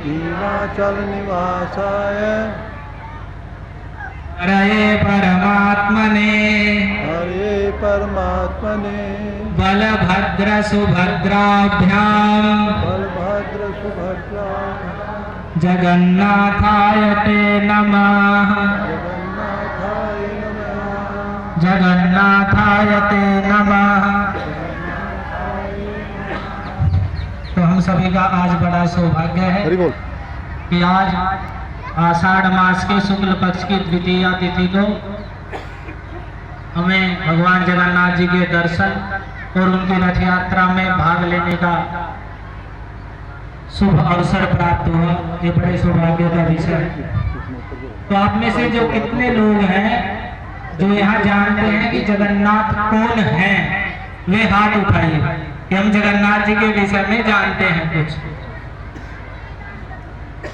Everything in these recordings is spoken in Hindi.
हिमाचल निवासाय हरे परमात्मने हरे परमात्मने बलभद्र सुभद्राभ्याम बलभद्र सुभद्रा जगन्नाथाय ते नमः जगन्नाथाय नमः जगन्नाथाय ते नमः। तो हम सभी का आज बड़ा सौभाग्य है कि आज आषाढ़ मास के शुक्ल पक्ष की द्वितीया तिथि को हमें भगवान जगन्नाथ जी के दर्शन और उनकी रथ यात्रा में भाग लेने का शुभ अवसर प्राप्त हुआ। ये बड़े सौभाग्य का विषय है। तो आप में से जो कितने लोग हैं जो यहाँ जानते हैं कि जगन्नाथ कौन है, वे हाथ उठाइए कि हम जगन्नाथ जी के विषय में जानते हैं कुछ।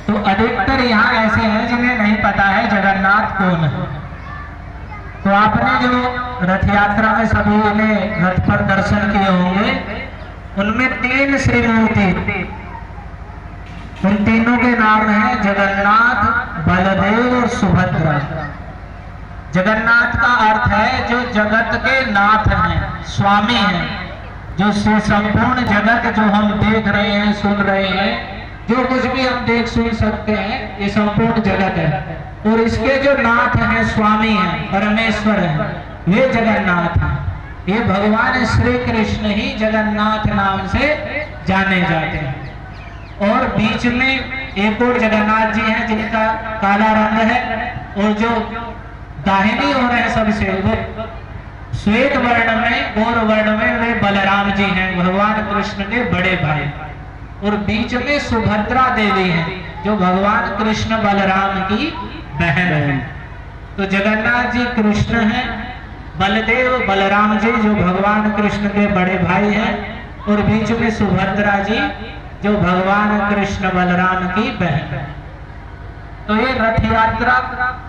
तो अधिकतर यहाँ ऐसे हैं जिन्हें नहीं पता है जगन्नाथ कौन है। तो आपने जो रथ यात्रा में सभी ने रथ पर दर्शन किए होंगे, उनमें 3 श्रीमूर्ति, उन तीनों के नाम हैं जगन्नाथ, बलदेव और सुभद्रा। जगन्नाथ का अर्थ है जो जगत के नाथ हैं, स्वामी हैं, जो संपूर्ण जगत जो हम देख रहे हैं, सुन रहे हैं, जो कुछ भी हम देख सुन सकते हैं, ये संपूर्ण जगत है। और इसके जो नाथ हैं, स्वामी हैं, परमेश्वर हैं, वे जगन्नाथ हैं। ये भगवान श्री कृष्ण ही जगन्नाथ नाम से जाने जाते हैं। और बीच में एक और जगन्नाथ जी हैं जिनका काला रंग है, और जो दाहिनी ओर है सबसे, वो श्वेत वर्ण में, गौर वर्ण में, वे बलराम जी हैं, भगवान कृष्ण के बड़े भाई। और बीच में सुभद्रा देवी हैं जो भगवान कृष्ण बलराम की बहन है। तो जगन्नाथ जी कृष्ण हैं, बलदेव बलराम जी जो भगवान कृष्ण के बड़े भाई हैं, और बीच में सुभद्रा जी जो भगवान कृष्ण बलराम की बहन है। तो ये रथ यात्रा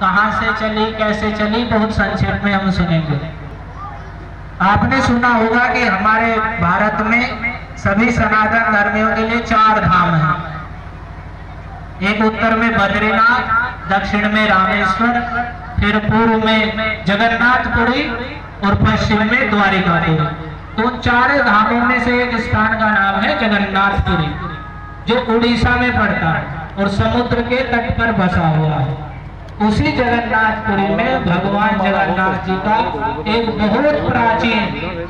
कहाँ से चली, कैसे चली, बहुत संक्षेप में हम सुनेंगे। आपने सुना होगा कि हमारे भारत में सभी सनातन धर्मियों के लिए 4 धाम हैं। एक उत्तर में बद्रीनाथ, दक्षिण में रामेश्वर, फिर पूर्व में जगन्नाथपुरी और पश्चिम में द्वारिकापुरी। तो 4 धामों में से एक स्थान का नाम है जगन्नाथपुरी, जो उड़ीसा में पड़ता है और समुद्र के तट पर बसा हुआ है। उसी जगन्नाथपुरी में भगवान जगन्नाथ जी का एक बहुत प्राचीन,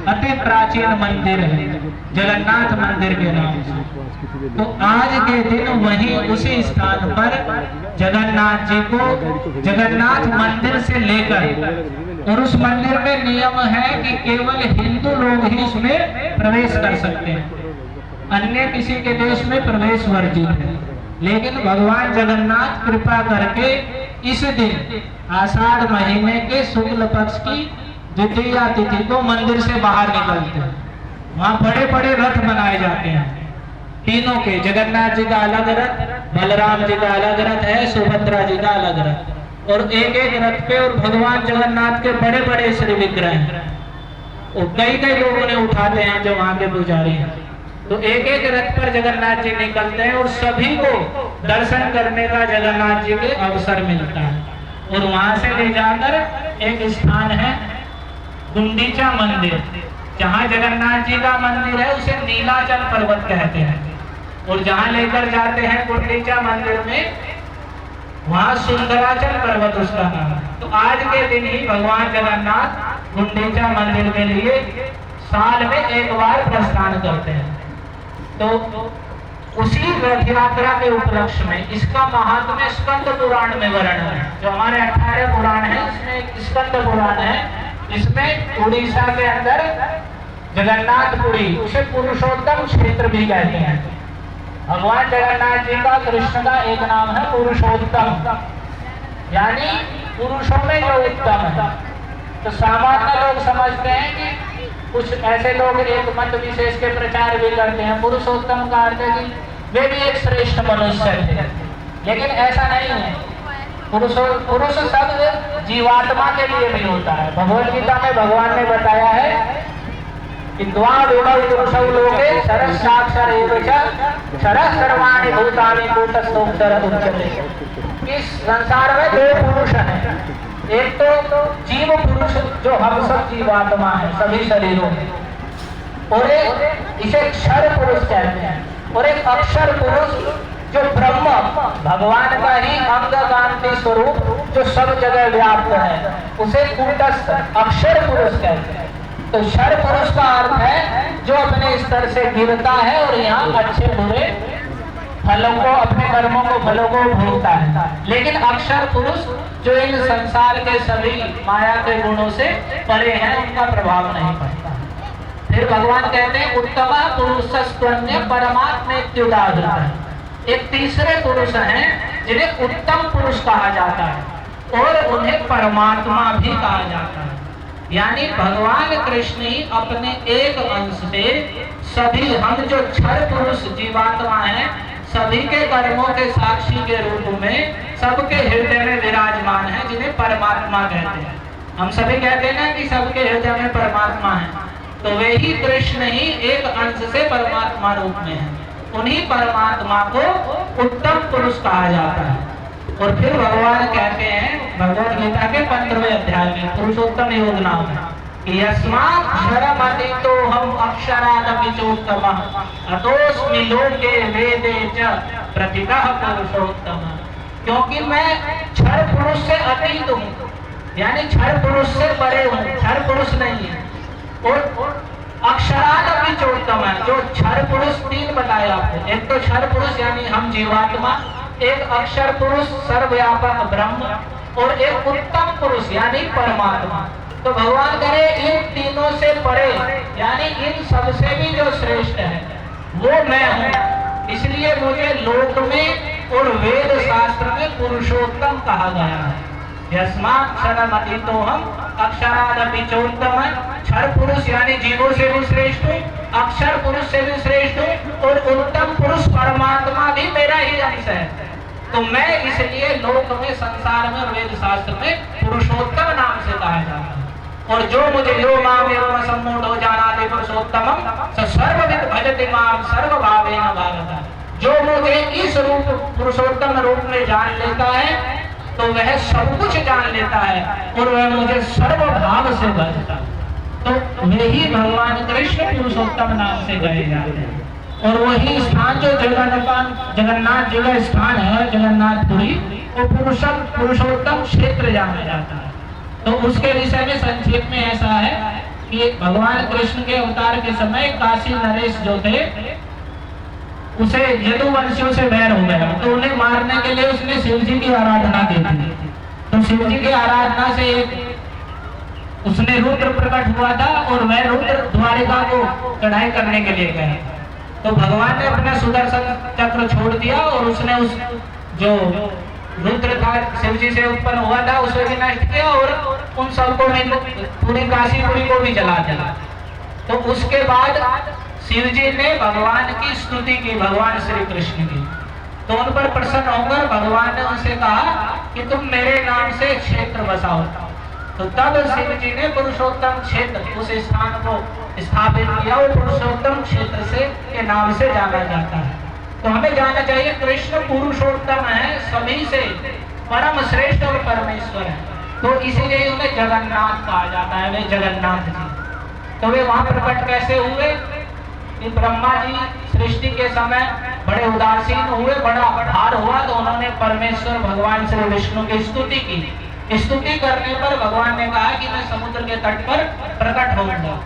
अति प्राचीन मंदिर है, जगन्नाथ मंदिर के नाम से। तो आज के दिन वहीं उसी स्थान पर जगन्नाथ जी को जगन्नाथ मंदिर से लेकर, और उस मंदिर में नियम है कि केवल हिंदू लोग ही उसमें प्रवेश कर सकते हैं, अन्य किसी के देश में प्रवेश वर्जित है। लेकिन भगवान जगन्नाथ कृपा करके इस दिन आषाढ़ महीने के शुक्ल पक्ष की द्वितीया तिथि को मंदिर से बाहर निकलते हैं। वहाँ बड़े बड़े रथ बनाए जाते हैं, तीनों के, जगन्नाथ जी का अलग रथ, बलराम जी का अलग रथ है, सुभद्रा जी का अलग रथ, और एक एक रथ पे और भगवान जगन्नाथ के बड़े बड़े श्री विग्रह हैं। और कई कई लोगों ने उठाते हैं जो वहाँ के पुजारी हैं। तो एक एक रथ पर जगन्नाथ जी निकलते हैं और सभी को दर्शन करने का जगन्नाथ जी के अवसर मिलता है। और वहां से ले जाकर एक स्थान है गुंडीचा मंदिर, जहाँ जगन्नाथ जी का मंदिर है उसे नीलाचल पर्वत कहते हैं। और जहाँ लेकर जाते हैं गुंडीचा मंदिर में, वहाँ सुंदराचल पर्वत उसका नाम है। तो आज के दिन ही भगवान जगन्नाथ गुंडीचा मंदिर के लिए साल में एक बार प्रस्थान करते हैं। तो उसी रथ यात्रा के उपलक्ष्य में इसका महात्म्य स्कंद पुराण में वर्णन है। जो हमारे 18 पुराण है, इसमें एक स्कंद पुराण है। इसमें उड़ीसा के अंदर जगन्नाथपुरी, उसे पुरुषोत्तम क्षेत्र भी कहते हैं। भगवान जगन्नाथ जी का, कृष्ण का एक नाम है पुरुषोत्तम, यानी पुरुषों में जो उत्तम है। तो सामान्य लोग समझते हैं कि कुछ ऐसे लोग एक मत विशेष के प्रचार भी करते हैं, पुरुषोत्तम का अर्थ है कि वे भी एक श्रेष्ठ मनुष्य थे, लेकिन ऐसा नहीं है। पुरुष शब्द जीवात्मा के लिए भी होता है। भगवद गीता में भगवान ने बताया है विद्वाविमौ पुरुषौ लोके सरसाक्षर एव च क्षरः सर्वाणि भूतानि कूटस्थोऽक्षर उच्यते। इस संसार में दो पुरुष हैं, एक तो जीव पुरुष जो हम सब जीवात्मा है सभी शरीरों में, और एक इसे क्षर पुरुष कहते हैं, और एक अक्षर पुरुष जो ब्रह्म भगवान का ही अंग कांति स्वरूप जो सब जगह व्याप्त है उसे कूटस्थ अक्षर पुरुष कहते हैं। तो क्षर पुरुष का अर्थ है जो अपने स्तर से गिरता है और यहाँ अच्छे बुरे फलों को अपने कर्मों को फलों को भोगता है। लेकिन अक्षर पुरुष जो इन संसार के सभी माया के गुणों से परे हैं, उनका प्रभाव नहीं पड़ता। फिर भगवान कहते हैं उत्तम पुरुषस्त्वन्य परमात्मेत्युदाहृतः। एक तीसरे पुरुष हैं जिन्हें उत्तम पुरुष कहा जाता है और उन्हें परमात्मा भी कहा जाता है। यानी भगवान कृष्ण ही अपने एक अंश से सभी हम जो क्षर पुरुष जीवात्मा हैं सभी के कर्मों के साक्षी के रूप में सबके हृदय में विराजमान है, जिन्हें परमात्मा कहते हैं। हम सभी कहते हैं ना कि सबके हृदय में परमात्मा है, तो वे ही कृष्ण ही एक अंश से परमात्मा रूप में है। उन्हीं परमात्मा को उत्तम पुरुष कहा जाता है। और फिर भगवान कहते हैं भगवद गीता के 15वें अध्याय में पुरुषोत्तम योग नाम है कि यस्मात् क्षरमतीतो हम अक्षरादपि चोत्तमः अतोऽस्मि लोके वेदे च प्रतितः पुरुषोत्तमः। क्योंकि मैं क्षर पुरुष से अतीत हूँ, यानी क्षर पुरुष से परे हूँ, क्षर पुरुष नहीं है। और अक्षरादपि चोत्तम है, जो क्षर पुरुष तीन बताया आपको, एक तो क्षर पुरुष यानी हम जीवात्मा, एक अक्षर पुरुष सर्वव्यापक ब्रह्म, और एक उत्तम पुरुष यानी परमात्मा। तो भगवान करे इन तीनों से परे यानी इन सबसे भी जो श्रेष्ठ है वो मैं हूँ, इसलिए मुझे लोक में और वेद शास्त्र में पुरुषोत्तम कहा गया है। यस्मात् क्षरमतीतो हम अक्षरादपि चोत्तम है। क्षर पुरुष यानी जीवों से भी श्रेष्ठ हूँ, अक्षर पुरुष से भी श्रेष्ठ हूँ, और उत्तम पुरुष परमात्मा भी मेरा ही अंश है। तो मैं इसलिए लोक में संसार में वेद शास्त्र में पुरुषोत्तम नाम से कहा जाता है। और जो मुझे यो माम एवं सम्मूढ़ो जानाति पुरुषोत्तमं स सर्वविद भजति माम सर्वभावेन भारत। जो मुझे इस रूप पुरुषोत्तम रूप में जान लेता है तो वह सब कुछ जान लेता है और वह मुझे सर्वभाव से भजता है। तो वही भगवान कृष्ण पुरुषोत्तम नाम से गए जाते हैं। और वही स्थान जो जगन्नाथ जी का स्थान है जगन्नाथपुरी, वो पुरुषोत्तम क्षेत्र जाना जाता है। तो उसके विषय में संक्षेप में ऐसा है कि भगवान कृष्ण के अवतार के समय काशी नरेश जो थे उसे यदुवंशियों से बैर हो गया, तो उन्हें मारने के लिए उसने शिव जी की आराधना की थी। तो शिव जी की आराधना से उसने रुद्र प्रकट हुआ था और वह रुद्र द्वारिका को चढ़ाई करने के लिए गए। तो भगवान ने अपना सुदर्शन चक्र छोड़ दिया और उसने उस जो रुद्र था शिव जी से उत्पन्न हुआ था उसे भी नष्ट किया और उन सबको पूरी काशीपुरी को भी जला दिया। तो उसके बाद शिव जी ने भगवान की स्तुति की, भगवान श्री कृष्ण की। तो उन पर प्रसन्न होकर भगवान ने उनसे कहा कि तुम मेरे नाम से क्षेत्र बसाओ। तो तब शिव जी ने पुरुषोत्तम क्षेत्र उस स्थान को स्थापित किया। वो पुरुषोत्तम क्षेत्र से के नाम से जाना जाता है। तो हमें जानना चाहिए कृष्ण पुरुषोत्तम है, सभी से परम श्रेष्ठ और परमेश्वर है। तो इसीलिए उन्हें जगन्नाथ कहा जाता है, वे जगन्नाथ जी। तो वे वहां प्रकट कैसे हुए कि ब्रह्मा जी सृष्टि के समय बड़े उदासीन हुए, बड़ा भार हुआ, तो उन्होंने परमेश्वर भगवान श्री विष्णु की स्तुति की। स्तुति करने पर भगवान ने कहा कि मैं समुद्र के तट पर प्रकट होऊंगा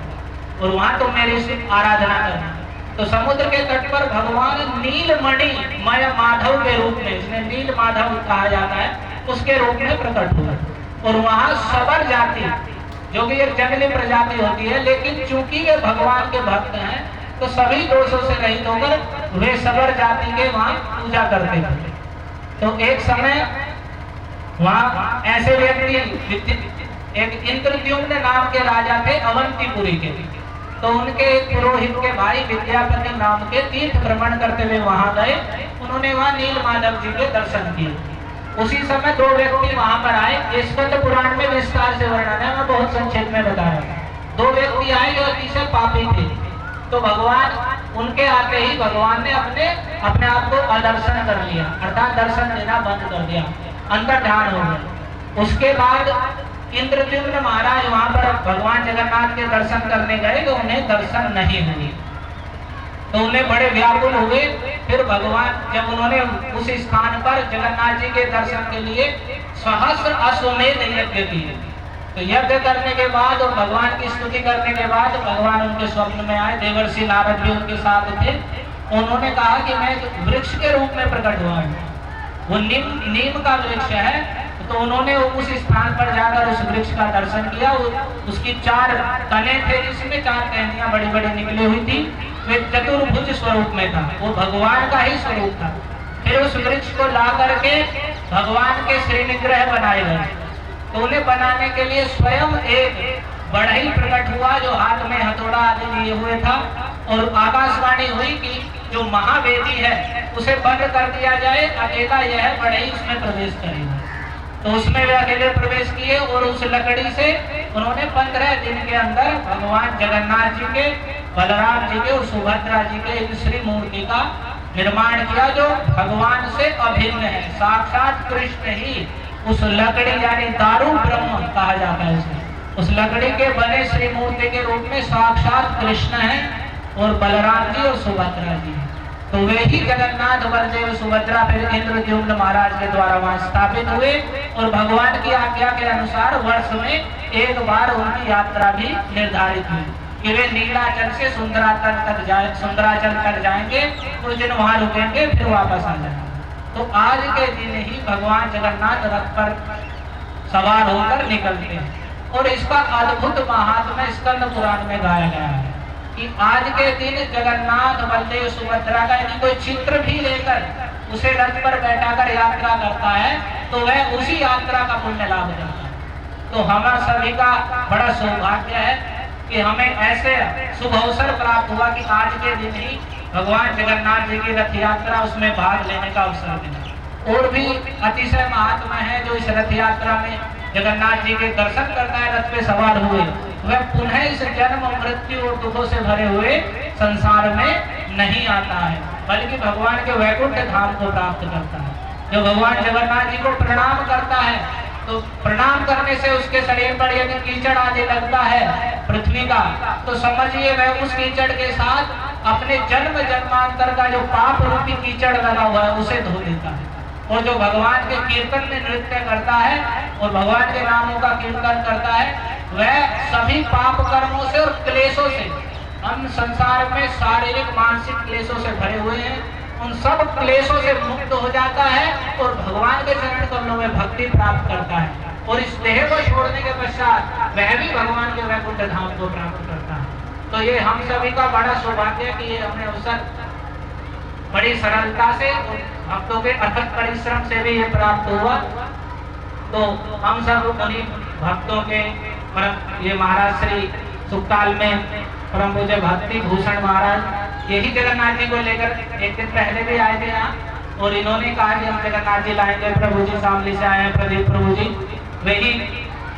और वहां तो मेरी आराधना करना। तो समुद्र के तट पर भगवान नीलमणि मय माधव के रूप में, जिन्हें नील माधव कहा जाता है, उसके रूप में प्रकट हुआ। और वहां सबर जाति जो कि एक जंगली प्रजाति होती है, लेकिन चूंकि वे भगवान के भक्त हैं तो सभी दोषों से रहित होकर वे सबर जाति के वहां पूजा करते थे। तो एक समय वहां ऐसे व्यक्ति एक इंद्रद्युम्न नाम के राजा थे अवंतीपुरी के। तो उनके पुरोहित के भाई विद्यापति नाम के तीर्थ भ्रमण करते हुए वहां गए। उन्होंने वहां नील माधव जी के दर्शन किए। उसी समय दो व्यक्ति वहां पर आए। स्कंद पुराण में विस्तार से वर्णन है, मैं बहुत संक्षेप में बता रहा हूँ। दो व्यक्ति आए जो अतिशय पापी थे, तो भगवान उनके आते ही भगवान ने अपने आप को अदर्शन कर लिया, अर्थात दर्शन देना बंद कर दिया, अंदर ध्यान हो गया। उसके बाद इंद्रद्युम्न महाराज वहां पर भगवान जगन्नाथ के दर्शन करने गए तो उन्हें दर्शन नहीं हुए, तो उन्हें बड़े व्याकुल हुए। फिर भगवान जब उन्होंने उस स्थान पर जगन्नाथ जी के दर्शन के लिए सहस्र अश्वमेध यज्ञ किए, तो यज्ञ करने के बाद और भगवान की स्तुति करने के बाद भगवान उनके स्वप्न में आए। देवर्षि नारद भी उनके साथ थे। उन्होंने कहा कि मैं वृक्ष के रूप में प्रकट हुआ हूँ, वो नीम का वृक्ष है। तो उन्होंने उस स्थान पर जाकर उस वृक्ष का दर्शन किया। उसकी 4 तने थे, जिसमें 4 टहनियां बड़ी बड़ी निकली हुई थी। वे चतुर्भुज स्वरूप में था, वो भगवान का ही स्वरूप था। फिर उस वृक्ष को ला करके भगवान के श्रीनिग्रह बनाए गए। तो उन्हें बनाने के लिए स्वयं एक बढ़ई प्रकट हुआ जो हाथ में हथौड़ा आदि लिए हुए था, और आकाशवाणी हुई कि जो महावेदी है उसे बंद कर दिया जाए, अकेला यह बढ़ई उसमें प्रवेश करेगा। तो उसमें वे अकेले प्रवेश किए और उस लकड़ी से उन्होंने 15 दिन के अंदर भगवान जगन्नाथ जी के, बलराम जी के और सुभद्रा जी के एक श्री मूर्ति का निर्माण किया, जो भगवान से अभिन्न है। साक्षात कृष्ण ही उस लकड़ी यानी दारू ब्रह्म कहा जाता है उसे, उस लकड़ी के बने श्री मूर्ति के रूप में साक्षात कृष्ण है और बलराम जी और सुभद्रा जी है। तो वे ही जगन्नाथ बलदेव सुभद्रा फिर इंद्रद्युम्न महाराज के द्वारा वहां स्थापित हुए, और भगवान की आज्ञा के अनुसार वर्ष में एक बार उनकी यात्रा भी निर्धारित हुई कि वे नीलाचल से सुंदराचल तक जाएंगे, कुछ दिन वहां रुकेंगे, फिर वापस आ जाएंगे। तो आज के दिन ही भगवान जगन्नाथ रथ पर सवार होकर निकलते हैं, और इसका अद्भुत महात्म्य स्कंद पुराण में गाया गया है कि आज के दिन जगन्नाथ बलदेव सुभद्रा का यदि कोई चित्र भी लेकर उसे रथ पर बैठाकर यात्रा करता है तो वह उसी यात्रा का पुण्य लाभ देता है। तो हमारा सभी का बड़ा सौभाग्य है कि हमें ऐसे शुभ अवसर प्राप्त हुआ कि आज के दिन ही भगवान जगन्नाथ जी की रथ यात्रा, उसमें भाग लेने का अवसर मिला। और भी अतिशय महात्मा है जो इस रथ यात्रा में जगन्नाथ जी के दर्शन करता है, रथ पे सवार हुए, वह पुनः इस जन्म मृत्यु और दुखों से भरे हुए संसार में नहीं आता है, बल्कि भगवान के वैकुंठ धाम को प्राप्त करता है। जो भगवान जगन्नाथ जी को प्रणाम करता है, तो प्रणाम करने से उसके शरीर पर यदि कीचड़ आदि लगता है पृथ्वी का, तो समझिए वह उस कीचड़ के साथ अपने जन्म जन्मांतर का जो पाप रूपी कीचड़ लगा हुआ है उसे धो देता है। और जो भगवान के कीर्तन में नृत्य करता है और भगवान के नामों का कीर्तन करता है, वह सभी पाप कर्मों से और क्लेशों से, हम संसार में शारीरिक मानसिक क्लेशों से भरे हुए हैं, उन सब क्लेशों से मुक्त हो जाता है और भगवान के चरण कमलों में भक्ति प्राप्त करता है, और इस देह को छोड़ने के पश्चात वह भी भगवान के वैकुंठ धाम को प्राप्त करता है। तो ये हम सभी का बड़ा सौभाग्य है कि ये हमें अवसर बड़ी सरलता से भक्तों के अथक परिश्रम से भी ये प्राप्त हुआ। तो हम सब उन्हीं भक्तों के ये महाराज श्री सुखताल में परम पूज्य भक्ति भूषण महाराज यही जगन्नाथ जी को लेकर एक दिन पहले भी आए थे यहाँ, और इन्होंने कहा कि हम जगन्नाथ जी लाएंगे। प्रभु जी शामली से आए हैं, प्रदीप प्रभु जी, वही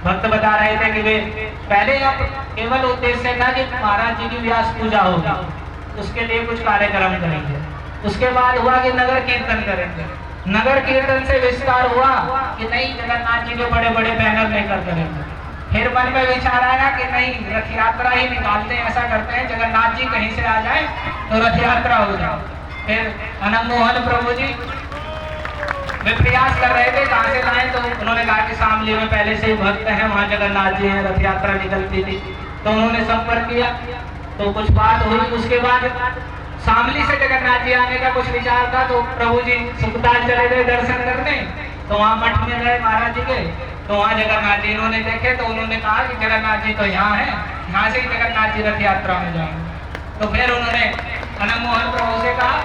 भक्त बता रहे थे कि वे पहले अब केवल उद्देश्य था कि महाराज जी की व्यास पूजा होगी, उसके लिए कुछ कार्यक्रम करेंगे। उसके बाद हुआ कि नगर कीर्तन करेंगे, नगर कीर्तन से विस्तार हुआ कि नहीं जगन्नाथ जी के बड़े बड़े बैनर लेकर करेंगे। फिर मन में विचार आया कि नहीं रथ यात्रा ही निकालते हैं, ऐसा करते हैं जगन्नाथ जी कहीं से आ जाए तो रथ यात्रा हो जाए। फिर अनंत मोहन प्रभु जी वे प्रयास कर रहे थे कहाँ से लाएं, तो उन्होंने कहा कि शामली में पहले से ही भक्त हैं, वहाँ जगन्नाथ जी हैं, रथ यात्रा निकलती थी, तो उन्होंने संपर्क किया। तो कुछ बात हुई, उसके बाद शामली से जगन्नाथ जी आने का कुछ विचार था, तो प्रभु जी सुखताल चले गए दर्शन करने, तो वहाँ मठ में गए महाराज जी के, तो वहाँ जगन्नाथ जी इन्होंने देखे, तो उन्होंने कहा कि जगन्नाथ जी तो यहाँ है, यहाँ से ही जगन्नाथ जी रथ यात्रा में जाएंगे। तो फिर उन्होंने अनंत मोहन प्रभु से कहा,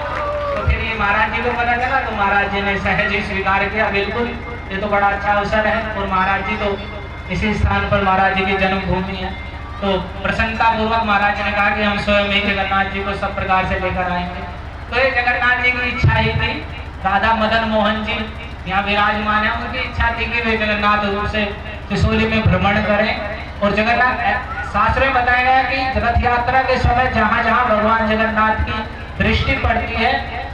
तो फिर ये महाराज जी को पता चला, तो महाराज जी ने सहज ही स्वीकार किया, बिल्कुल ये तो बड़ा अच्छा अवसर है, और महाराज जी तो इसी स्थान पर महाराज जी की जन्मभूमि है। तो प्रसन्नता पूर्वक महाराज जी ने कहा कि हम स्वयं ही जगन्नाथ जी को सब प्रकार से लेकर आएंगे। तो ये जगन्नाथ जी की इच्छा ही थी, राधा मदन मोहन जी यहाँ विराजमान है, उनकी इच्छा थी कि वे जगन्नाथ रूप से त्रिशूली में भ्रमण करें, और जगन्नाथ शास्त्र में बताया गया कि रथ यात्रा के समय जहाँ जहाँ भगवान जगन्नाथ की दृष्टि पड़ती है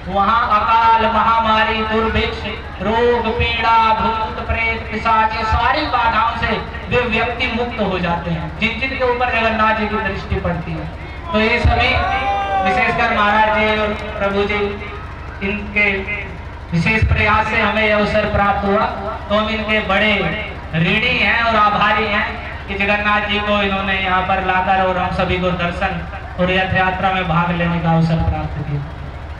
वहाँ अकाल, महामारी, दुर्भिक्ष, रोग, पीड़ा, भूत, प्रेत, पिशाच, ये सारी बाधाओं से वे व्यक्ति मुक्त हो जाते हैं जिन जिन के ऊपर जगन्नाथ जी की दृष्टि पड़ती है। तो ये सभी विशेषकर महाराज जी और प्रभु जी इनके विशेष प्रयास से हमें यह अवसर प्राप्त हुआ। तो हम इनके बड़े ऋणी हैं और आभारी हैं कि जगन्नाथ जी को इन्होंने यहाँ पर लाकर और हम सभी को दर्शन और रथ यात्रा में भाग लेने का अवसर प्राप्त किया।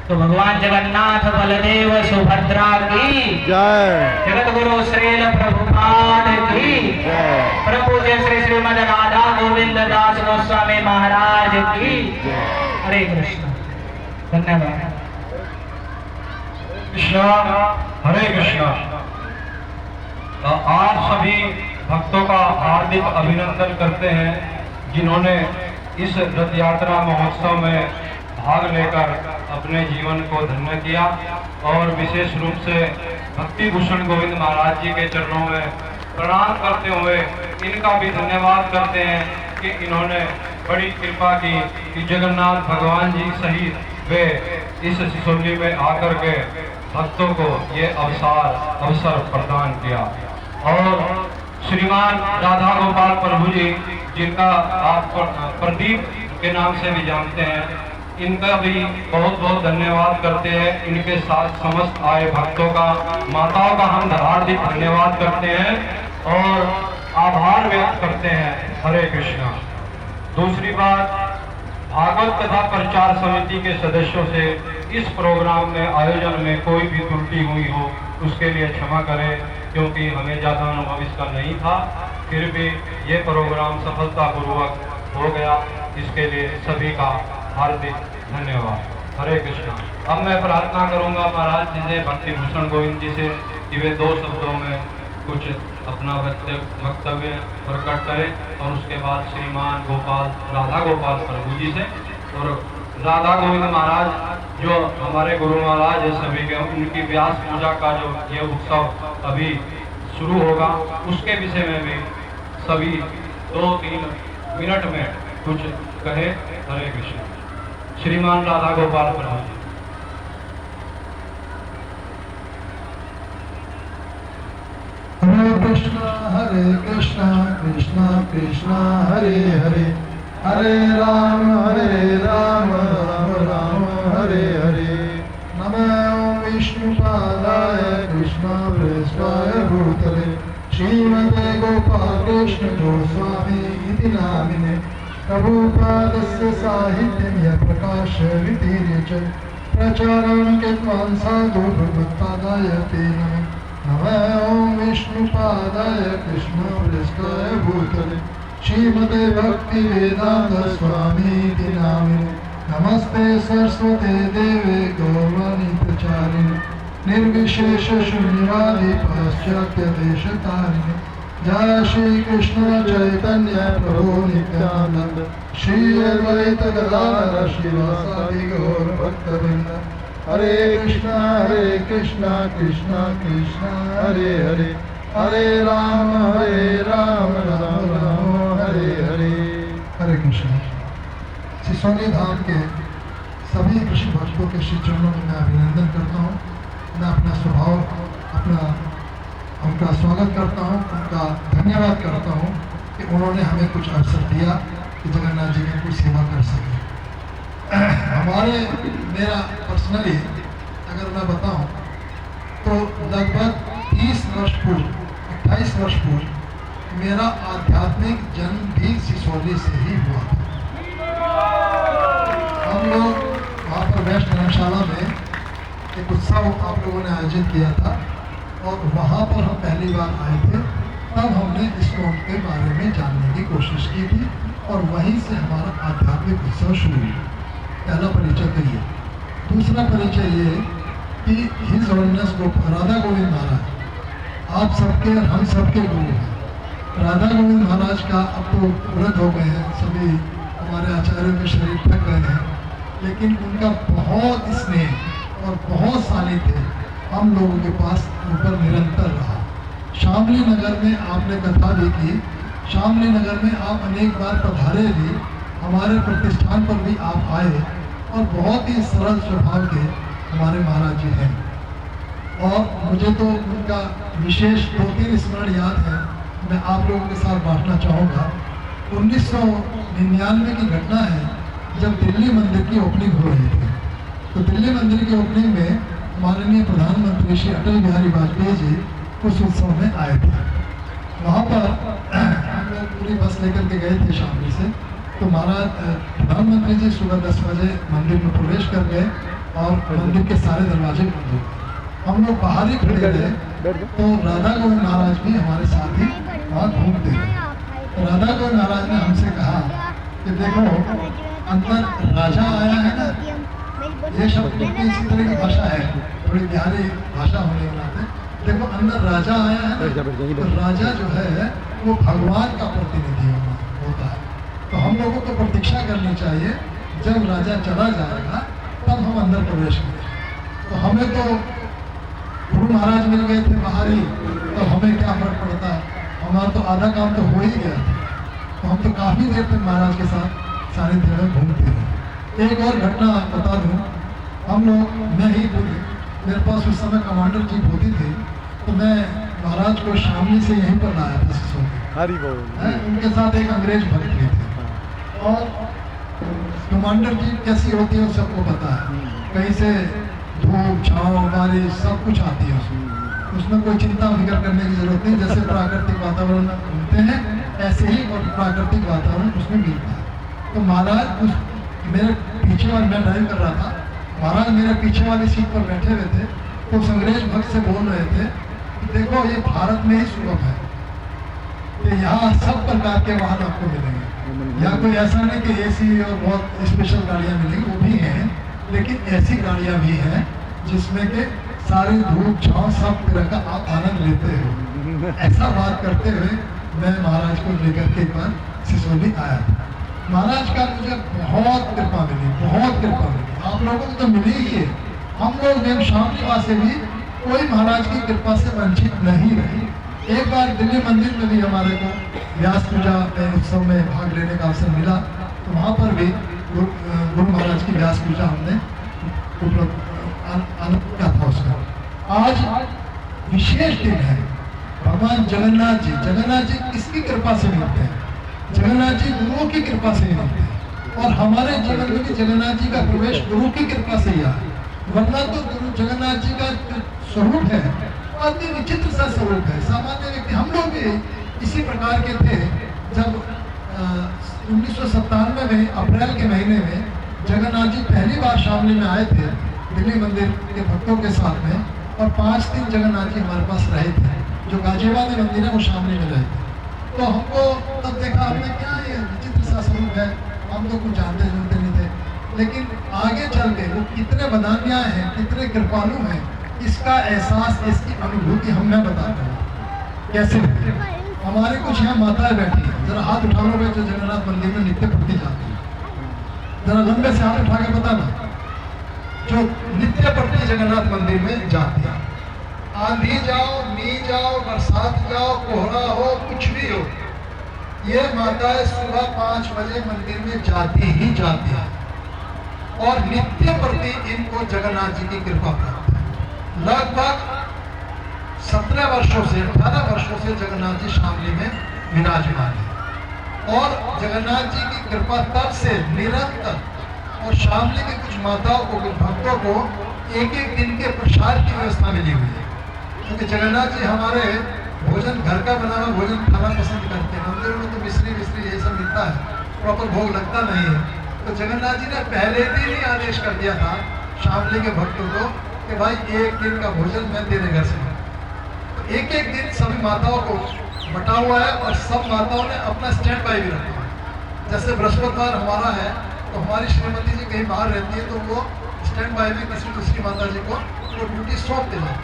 तो भगवान जगन्नाथ बलदेव सुभद्रा की जय। जगत गुरु श्रील प्रभुपाद की जय। प्रभु जय श्री श्रीमद राधा गोविंद दास गोस्वामी महाराज की हरे कृष्ण। धन्यवाद। कृष्णा हरे कृष्णा। आप सभी भक्तों का हार्दिक अभिनंदन करते हैं जिन्होंने इस रथ यात्रा महोत्सव में भाग लेकर अपने जीवन को धन्य किया और विशेष रूप से भक्ति भूषण गोविंद महाराज जी के चरणों में प्रणाम करते हुए इनका भी धन्यवाद करते हैं कि इन्होंने बड़ी कृपा की कि जगन्नाथ भगवान जी सहित वे इस सिसोली में आकर के भक्तों को ये अवसर प्रदान किया। और श्रीमान राधा गोपाल प्रभु जी जिनका आप प्रदीप के नाम से भी जानते हैं, इनका भी बहुत बहुत धन्यवाद करते हैं। इनके साथ समस्त आए भक्तों का, माताओं का हम हार्दिक धन्यवाद करते हैं और आभार व्यक्त करते हैं। हरे कृष्णा। दूसरी बात, भागवत कथा प्रचार समिति के सदस्यों से इस प्रोग्राम में आयोजन में कोई भी त्रुटि हुई हो उसके लिए क्षमा करें, क्योंकि हमें ज़्यादा अनुभव इसका नहीं था। फिर भी ये प्रोग्राम सफलतापूर्वक हो गया, इसके लिए सभी का हार्दिक धन्यवाद। हरे कृष्णा। अब मैं प्रार्थना करूंगा महाराज जी से, भक्ति भूषण गोविंद जी से, कि वे दो शब्दों में कुछ अपना वक्तव्य प्रकट करें और उसके बाद श्रीमान गोपाल राधा गोपाल प्रभु जी से और राधा गोविंद महाराज जो हमारे गुरु महाराज है सभी के, उनकी व्यास पूजा का जो ये उत्सव अभी शुरू होगा उसके विषय में भी सभी 2-3 मिनट में कुछ कहे। हरे कृष्ण। श्रीमान राधा गोपाल प्रभु जी। हरे कृष्णा कृष्णा कृष्णा हरे हरे, हरे राम राम राम हरे हरे। नमो विष्णुपादाय कृष्णप्रेष्ठाय भूतले श्रीमते गोपाल कृष्ण गोस्वामी इति नामिने। प्रभुपादस्य साहित्यं यः प्रकाशयति च प्रचारं कृत्वान् साधु भगवत्पादाय ते नमः। नमो विष्णुपादाय कृष्णप्रेष्ठाय भूतले श्रीमते भक्ति वेदांत स्वामीति नामिने। नमस्ते सरस्वते देवे गौरवाणी प्रचारिणे निर्विशेष शून्यवादी पाश्चात्य देशतारिणे। जय श्री कृष्ण चैतन्य प्रभु नित्यानंद श्री अद्वैत गदाधर श्रीवासादि गौर भक्तवृंद। हरे कृष्णा कृष्णा कृष्णा हरे हरे, हरे राम राम राम हरे हरे। हरे कृष्ण। सिसोली धाम के सभी कृष्ण भक्तों के श्री चरणों में मैं अभिनंदन करता हूँ। मैं अपना स्वभाव उनका स्वागत करता हूँ, उनका धन्यवाद करता हूँ कि उन्होंने हमें कुछ अवसर दिया कि जगन्नाथ जी में कुछ सेवा कर सके। मेरा पर्सनली अगर मैं बताऊं तो लगभग 30 वर्ष पूर्व, 28 वर्ष पूर्व मेरा आध्यात्मिक जन्म भी सिसोली से ही हुआ था। हम लोग वहाँ पर वैष्णव धर्मशाला में एक उत्सव आप लोगों ने आयोजित किया था और वहाँ पर हम पहली बार आए थे। तब हमने इस लोक के बारे में जानने की कोशिश की थी और वहीं से हमारा आध्यात्मिक उत्सव शुरू हुआ। पहला परिचय तो ये। दूसरा परिचय ये कि हिज ऑनर्स राधा गोविंद महाराज आप सबके और हम सबके गुरु हैं। राधा गोविंद महाराज का अब तो व्रत हो गए हैं, सभी हमारे आचार्यों के शरीर थक गए हैं, लेकिन उनका बहुत स्नेह और बहुत सानिध्य हम लोगों के पास ऊपर निरंतर रहा। शामली नगर में आपने कथा भी की शामली नगर में आप अनेक बार पधारे भी, हमारे प्रतिष्ठान पर भी आप आए और बहुत ही सरल स्वभाव के हमारे महाराज जी हैं। और मुझे तो उनका विशेष 2-3 स्मरण याद है, मैं आप लोगों के साथ बांटना चाहूँगा। 1999 की घटना है जब दिल्ली मंदिर की ओपनिंग हो रही थी। तो दिल्ली मंदिर की ओपनिंग में माननीय प्रधानमंत्री श्री अटल बिहारी वाजपेयी जी उस उत्सव में आए थे। वहाँ पर हम लोग पूरी बस लेकर के गए थे शामली से। तो महाराज प्रधानमंत्री जी सुबह 10 बजे मंदिर में प्रवेश कर गए और मंदिर के सारे दरवाजे बंद हो गए। हम लोग बाहर ही खड़े थे, तो राधा गोविंद महाराज भी हमारे साथ ही वहाँ घूमते थे। तो राधा गोविंद महाराज ने हमसे कहा कि देखो, अंदर राजा आया है ना, ये शब्द की इसी तरह की भाषा है, थोड़ी बिहारी भाषा होने के नाते। देखो, अंदर राजा आया है ना, तो राजा जो है वो भगवान का प्रतिनिधि होता है। तो हम लोगों को प्रतीक्षा करनी चाहिए, जब राजा चला जाएगा तब हम अंदर प्रवेश करें। तो हमें तो गुरु महाराज मिल गए थे बाहर ही, तो हमें क्या फर्क पड़ता है, हमारा तो आधा काम तो हो ही गया था। तो हम तो काफ़ी देर तक महाराज के साथ सानिध्य में घूमते रहे। एक और घटना बता दूं, हम लोग, मैं ही मेरे पास उस समय कमांडर जीप होती थी, तो मैं महाराज को शामली से यहीं पर लाया था सिसोदी। उनके साथ एक अंग्रेज भक्त भी थे। और कमांडर जीप कैसी होती है सबको पता है, कहीं से धूप छाँव बारिश सब कुछ आती है उसमें कोई चिंता फिक्र करने की जरूरत नहीं। जैसे प्राकृतिक वातावरण मिलते हैं, ऐसे ही और प्राकृतिक वातावरण उसमें मिलता है। तो महाराज मेरे पीछे वाले, मैं ड्राइव कर रहा था, महाराज मेरे पीछे वाली सीट पर बैठे हुए थे। तो उस अंग्रेज भक्त से बोल रहे थे कि देखो, ये भारत में ही सुलभ है, तो यहाँ सब प्रकार के वाहन आपको मिलेंगे। यहाँ कोई ऐसा नहीं कि AC और बहुत स्पेशल गाड़ियाँ मिलेंगी, वो भी हैं, लेकिन ऐसी गाड़ियाँ भी हैं जिसमें के सारे धूप छाँव सब तरह का आप आनंद लेते हो। ऐसा बात करते हुए मैं महाराज को लेकर के एक बार सिसोदी आया था। महाराज का मुझे बहुत कृपा मिली, बहुत कृपा मिली। आप लोगों को तो मिली ही है। हम लोग शामली वासी भी कोई महाराज की कृपा से वंचित नहीं रहे। एक बार दिल्ली मंदिर में भी हमारे को व्यास पूजा उत्सव में भाग लेने का अवसर मिला, तो वहाँ पर भी गुरु महाराज की व्यास पूजा हमने आनंद किया था उसका। आज विशेष दिन है, भगवान जगन्नाथ जी किसकी कृपा से मिलते हैं? जगन्नाथ जी गुरुओं की कृपा से मिलते हैं। और हमारे जीवन में भी जगन्नाथ जी का प्रवेश गुरु की कृपा से ही आया, वरना तो गुरु जगन्नाथ जी का स्वरूप है अति विचित्र सा स्वरूप है। सामान्य व्यक्ति, हम लोग भी इसी प्रकार के थे। जब 1997 में अप्रैल के महीने में जगन्नाथ जी पहली बार शामली में आए थे दिल्ली मंदिर के भक्तों के साथ में, और 5 दिन जगन्नाथ जी हमारे पास रहे थे। जो गाजियाबाद मंदिर है वो शामली में रहे थे। तो हमको तब देखा हमने, क्या ये विचित्र सा स्वरूप है, हम तो कुछ जानते नहीं थे। लेकिन आगे चल के वो कितने बदान्या हैं, कितने कृपालु हैं, इसका एहसास, इसकी अनुभूति हम मैं बताता हूँ कैसे। हमारे कुछ यहाँ माताएं बैठी हैं, जरा हाथ उठा लो जो जगन्नाथ मंदिर में नित्य पढ़ती जाती है, जरा लंबे से हाथ उठा के बताना, जो नित्य पढ़ती जगन्नाथ मंदिर में जाती है। आंधी जाओ, नी जाओ, बरसात जाओ, कोहरा हो, कुछ भी हो, ये माताएं सुबह 5 बजे मंदिर में जाती ही जाती है। और नित्य प्रति इनको जगन्नाथ जी की कृपा प्राप्त है। लगभग 17 वर्षों से 18 वर्षों से जगन्नाथ जी शामली में विराजमान है। और जगन्नाथ जी की कृपा तब से निरंतर, और शामली की कुछ माताओं को, कुछ भक्तों को एक दिन के प्रसाद की व्यवस्था मिली हुई है। क्योंकि जगन्नाथ जी हमारे भोजन, घर का बना हुआ भोजन खाना पसंद करते हैं। मंदिरों में तो मिश्री ये सब मिलता है, प्रॉपर भोग लगता नहीं है। तो जगन्नाथ जी ने पहले दिन ही आदेश कर दिया था शामली के भक्तों को कि भाई 1 दिन का भोजन मैं तेरे घर से, तो एक दिन सभी माताओं को बटा हुआ है। और सब माताओं ने अपना स्टैंड बाय भी रखा है। जैसे बृहस्पतिवार हमारा है, तो हमारी श्रीमती जी कहीं बाहर रहती है, तो वो स्टैंड बाय में किसी दूसरी माता जी को वो ड्यूटी सौंप देना।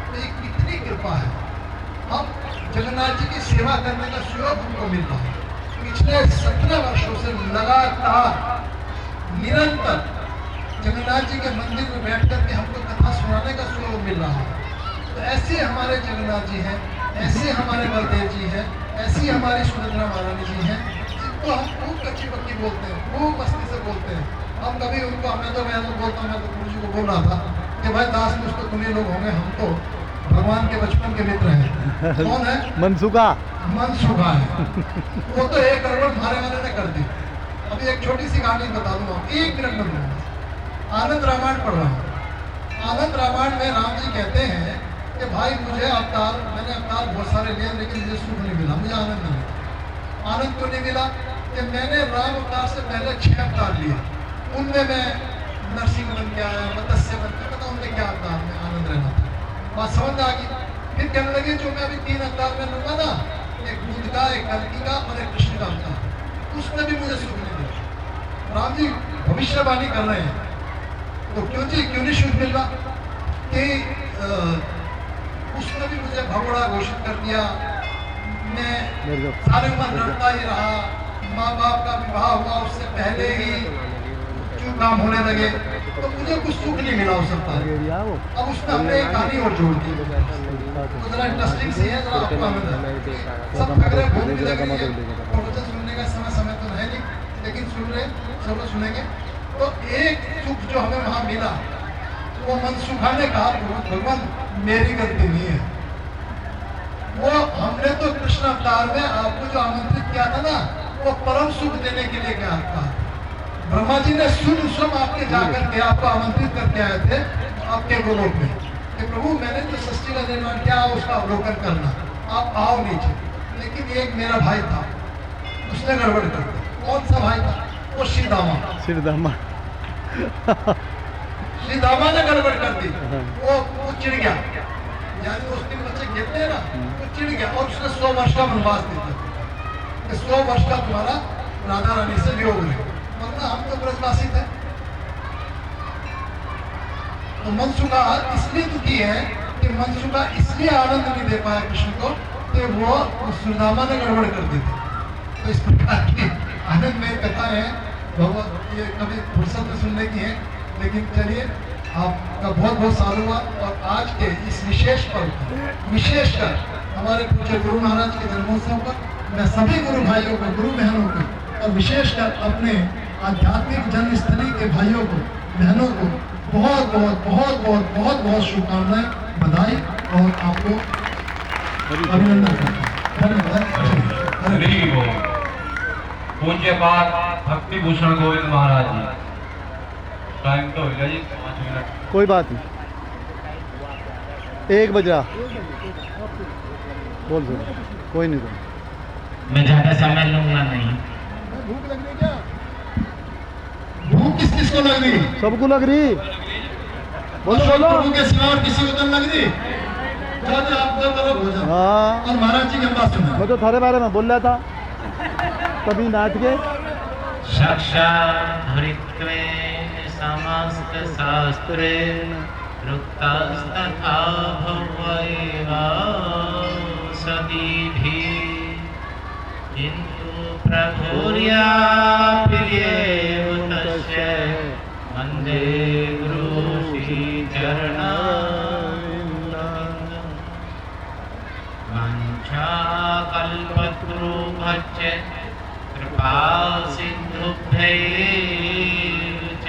तो ये कितनी कृपा है। हम जगन्नाथ जी की सेवा करने का सुयोग हमको मिल रहा है। पिछले 17 वर्षों से लगातार निरंतर जगन्नाथ जी के मंदिर में बैठ कर के हमको कथा सुनाने का सुयोग मिल रहा है। तो ऐसे हमारे जगन्नाथ जी हैं ऐसे हमारे बलदेव जी हैं, ऐसी हमारी सुभद्रा महारानी जी हैं, जिनको हम खूब कच्ची पक्की बोलते हैं, खूब मस्ती से बोलते हैं। हम कभी उनको मैं तो बोलता हूँ, मैं तो गुरु जी को बोल रहा था कि भाई दास कुछ तो तुम्हें लोग होंगे, हम तो भगवान के बचपन के मित्र हैं। कौन है? मनसुखा मनसुखा है। वो तो एक गड़बड़ मारे वाले ने कर दी। अभी एक छोटी सी कहानी बता दूंगा, 1 मिनट में दूंगा। आनंद रामायण पढ़ रहा हूँ। आनंद रामायण में राम जी कहते हैं कि भाई मुझे अवतार, मैंने अवतार बहुत सारे लिए लेकिन मुझे सुख नहीं मिला, मुझे आनंद नहीं मिला। आनंद क्यों नहीं मिला? कि मैंने राम अवतार से पहले 6 अवतार लिए, उनमें मैं नरसिंह बन के आया, मत्स्य बन के, पता उनमें क्या अवतार में आनंद रहना था। बात समझ आ गई। फिर कहने लगे जो मैं अभी 3 अवतार में लूंगा ना, एक बुद्ध का, एक कल्कि का और एक कृष्ण का अवतार, उसमें भी मुझे सुख नहीं मिला। राम जी भविष्यवाणी कर रहे हैं, तो क्यों नहीं सुख मिल रहा? कि उसमें भी मुझे भगोड़ा घोषित कर दिया, मैं सारी उम्र लड़ता ही रहा, माँ बाप का विवाह हुआ उससे पहले ही जो काम होने लगे, तो मुझे कुछ सुख नहीं मिला हो सकता है। अब उसमें हमने एक कहानी और जोड़ दी, तो जरा इंटरेस्टिंग सी है, जरा आपको हमें सब खबरें भूल भी लग रही है, प्रवचन सुनने का समय तो है नहीं, लेकिन सुन रहे सब लोग सुनेंगे। तो एक सुख जो हमें वहाँ मिला, वो मनसुखा ने कहा भगवान मेरी गलती नहीं है, वो हमने तो कृष्ण अवतार में आपको जो आमंत्रित किया था ना, वो परम सुख देने के लिए क्या था। ब्रह्मा जी ने स्वयं आपके जाकर के आपको आमंत्रित करके आए थे आपके गोलोक में कि प्रभु मैंने जो सृष्टि का निर्माण किया उसका अवलोकन करना, आप आओ नीचे। लेकिन एक मेरा भाई था, उसने गड़बड़ कर दी। कौन सा भाई था? वो श्रीदामा ने गड़बड़ कर दी। वो चिढ़ गया, यानी उस दिन बच्चे कहते हैं ना, वो चिढ़ गया और उसने 100 वर्ष का वनवास दे दिया कि 100 वर्ष का तुम्हारा राधा रानी से वियोग है, वरना हम तो ब्रजवासी थे। तो मनसुखा इसलिए दुखी है कि मनसुखा इसलिए आनंद नहीं दे पाया कृष्ण को कि वो सुदामा ने गड़बड़ कर दी थी। तो इस प्रकार की आनंद में कथा है, भगवत ये कभी फुर्सत में सुनने की है। लेकिन चलिए आपका बहुत बहुत साधुवाद। और आज के इस विशेष पर्व, विशेषकर हमारे पूज्य गुरु महाराज के जन्मोत्सव पर मैं सभी गुरु भाइयों को, गुरु बहनों को और विशेषकर अपने आध्यात्मिक जन्मस्थली के भाइयों को, बहनों को बहुत बहुत बहुत बहुत बहुत बहुत शुभकामनाएं, बधाई और आपको अभिनंदन करता हूँ। धन्यवाद। पूज्य पाठ भक्ति भूषण गोविंद महाराज जी। टाइम तो हो गया जी 5 मिनट। कोई बात नहीं, 1 बजा बोल दो, कोई नहीं बोल। मैं ज्यादा समय लूंगा नहीं। भूख लग रही क्या? भूख किस किस को लग रही? सबको लग रही। बोलो बोलो। प्रभु के सिवा और किसी को तो लग रही? जाते आप दो तरफ हो जाओ। हाँ, और महाराज जी के पास सुना। मैं तो थारे बारे में बोल रहा था तभी नाट के साक्षाधरित्वे समस्त शास्त्रे रुक्तस्तथा भवैवा सदीभिः किन्तु प्रभुर्या प्रियेव तस्य वन्दे गुरुश्रीचरणा कल्पतरुभ्यश्च कृपा सिन्धुभ्यैव च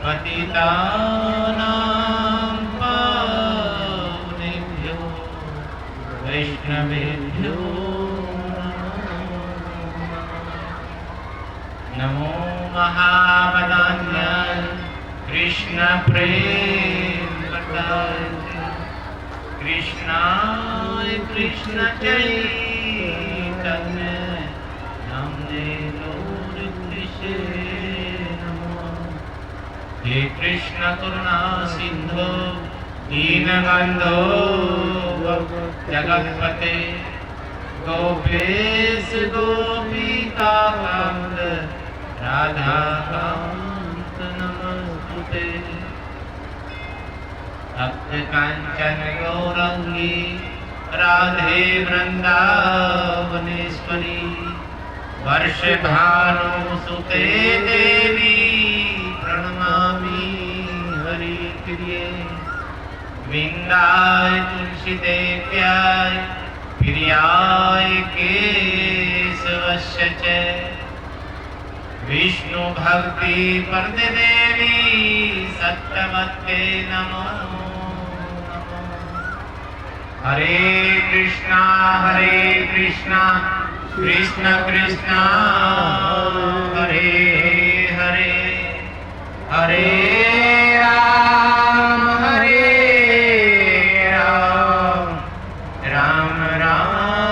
पतितानां पावनेभ्यो वैष्णवेभ्यो नमो महावदान्याय कृष्ण प्रेम प्रदाय कृष्णाय कृष्ण चैतन्य नामने गौरकृष्णे नमः। हे कृष्ण करुणा सिंधु दीनबंधो जगत्पते गोपेश गोपिकाकांत राधाकांत नमस्ते। भक्त कांचन गौरंगी राधे वृंदावनेश्वरी वर्षभानुसुते देवी प्रणमामि हरिप्रिये। वृंदाय तुलसी तुलसी प्याय प्रियाय केशवस्य च विष्णु भक्ति प्रद देवी सत्यवते नमो नमो। हरे कृष्णा कृष्ण कृष्ण हरे हरे हरे राम राम राम